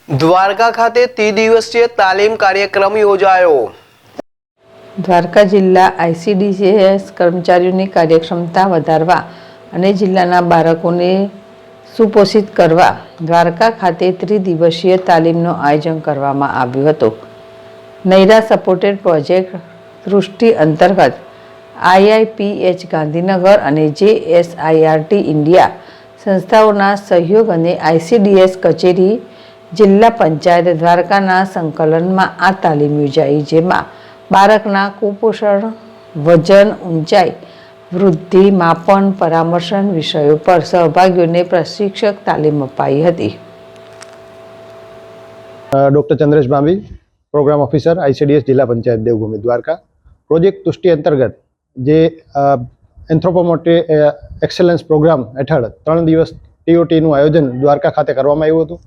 દ્વારકા ખાતે ત્રિદિવસીય તાલીમ કાર્યક્રમ યોજાયો। દ્વારકા જિલ્લા ICDS કર્મચારીઓની કાર્યક્ષમતા વધારવા અને જિલ્લાના બાળકોને સુપોષિત કરવા દ્વારકા ખાતે ત્રિદિવસીય તાલીમનું આયોજન કરવામાં આવ્યું હતું। નૈરા સપોર્ટેડ પ્રોજેક્ટ દૃષ્ટિ અંતર્ગત IIPH ગાંધીનગર અને JSIRT ઇન્ડિયા સંસ્થાઓના સહયોગ અને ICDS કચેરી જિલ્લા પંચાયત દ્વારકાના સંકલનમાં આ તાલીમ યોજાઈ, જેમાં બાળકના કુપોષણ, વજન, ઊંચાઈ, વૃદ્ધિ, માપન, પરામર્શન વિષયો પર સહભાગીઓને પ્રશિક્ષક તાલીમ અપાઈ હતી। Doctor Chandresh Bhambhi, program officer ICDS જિલ્લા પંચાયત દેવભૂમિ દ્વારકા। પ્રોજેક્ટ તુષ્ટિ અંતર્ગત જે એન્થ્રોપોમેટ્રી એક્સેલન્સ પ્રોગ્રામ હેઠળ 3 દિવસ TOTનું આયોજન દ્વારકા ખાતે કરવામાં આવ્યું હતું।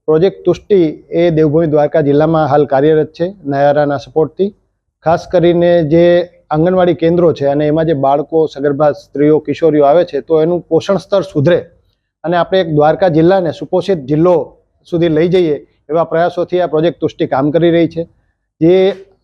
પ્રોજેક્ટ તુષ્ટિ એ દેવભૂમિ દ્વારકા જિલ્લામાં હાલ કાર્યરત છે નયારાના સપોર્ટથી। ખાસ કરીને જે આંગણવાડી કેન્દ્રો છે અને એમાં જે બાળકો, સગર્ભા સ્ત્રીઓ, કિશોરીઓ આવે છે તો એનું પોષણ સ્તર સુધરે અને આપણે એક દ્વારકા જિલ્લાને સુપોષિત જિલ્લો સુધી લઈ જઈએ એવા પ્રયાસોથી આ પ્રોજેક્ટ તુષ્ટિ કામ કરી રહી છે। જે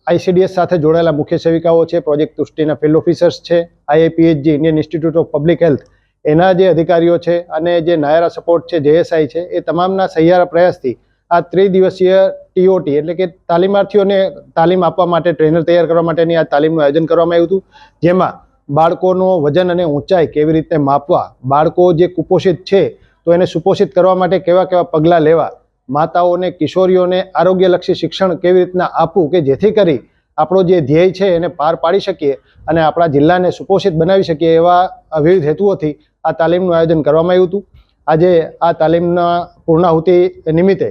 ICDS સાથે જોડાયેલા મુખ્ય સેવિકાઓ છે, પ્રોજેક્ટ તુષ્ટિના ફિલ્ડ ઓફિસર્સ છે, IIPH જે Indian institute of public health એના જે અધિકારીઓ છે અને જે નાયરા સપોર્ટ છે, JSI છે, એ તમામના સહિયારા પ્રયાસથી આ ત્રિદિવસીય TOT એટલે કે તાલીમાર્થીઓને તાલીમ આપવા માટે, ટ્રેનર તૈયાર કરવા માટેની આ તાલીમનું આયોજન કરવામાં આવ્યું હતું। જેમાં બાળકોનું વજન અને ઊંચાઈ કેવી રીતે માપવા, બાળકો જે કુપોષિત છે તો એને સુપોષિત કરવા માટે કેવા કેવા પગલાં લેવા, માતાઓને, કિશોરીઓને આરોગ્યલક્ષી શિક્ષણ કેવી રીતના આપવું કે જેથી કરી આપણો જે ધ્યેય છે એને પાર પાડી શકીએ અને આપણા જિલ્લાને સુપોષિત બનાવી શકીએ એવા વિવિધ હેતુઓથી આ તાલીમનું આયોજન કરવામાં આવ્યું હતું। આજે આ તાલીમના પૂર્ણાહુતિ નિમિત્તે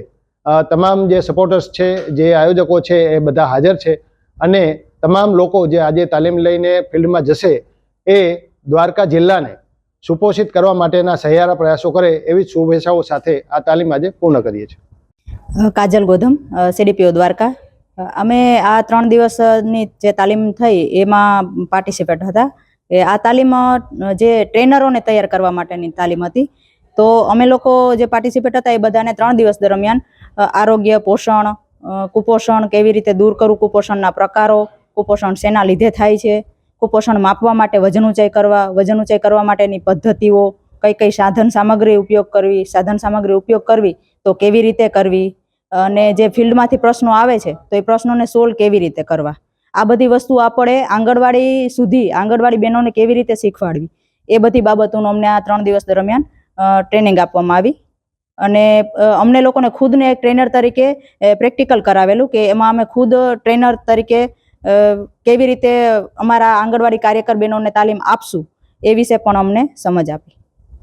તમામ જે સપોર્ટર્સ છે, જે આયોજકો છે, એ બધા હાજર છે અને તમામ લોકો જે આજે તાલીમ લઈને ફિલ્ડમાં જશે એ દ્વારકા જિલ્લાને સુપોષિત કરવા માટેના સહિયારા પ્રયાસો કરે એવી શુભેચ્છાઓ સાથે આ તાલીમ આજે પૂર્ણ કરીએ છીએ। કાજલ ગોધમ, CDPO દ્વારકા। અમે આ 3 દિવસની જે તાલીમ થઈ એમાં પાર્ટિસિપેટ હતા। આ તાલીમ જે ટ્રેનરોને તૈયાર કરવા માટેની તાલીમ હતી। તો અમે લોકો જે પાર્ટિસિપેટ હતા એ બધાને 3 દિવસ દરમિયાન આરોગ્ય, પોષણ, કુપોષણ કેવી રીતે દૂર કરવું, કુપોષણના પ્રકારો, કુપોષણ શેના લીધે થાય છે, કુપોષણ માપવા માટે વજન ઊંચાઈ કરવા માટેની પદ્ધતિઓ, કઈ સાધન સામગ્રી ઉપયોગ કરવી તો કેવી રીતે કરવી, અને જે ફિલ્ડમાંથી પ્રશ્નો આવે છે તો એ પ્રશ્નોને સોલ્વ કેવી રીતે કરવા, આ બધી વસ્તુ આપણે આંગણવાડી બહેનોને કેવી રીતે શીખવાડવી, એ બધી બાબતોનું અમને આ 3 દિવસ દરમિયાન ટ્રેનિંગ આપવામાં આવી। અને અમને લોકોને ખુદને એક ટ્રેનર તરીકે પ્રેક્ટિકલ કરાવેલું કે એમાં અમે ખુદ ટ્રેનર તરીકે કેવી રીતે અમારા આંગણવાડી કાર્યકર બહેનોને તાલીમ આપશું એ વિશે પણ અમને સમજ આપી।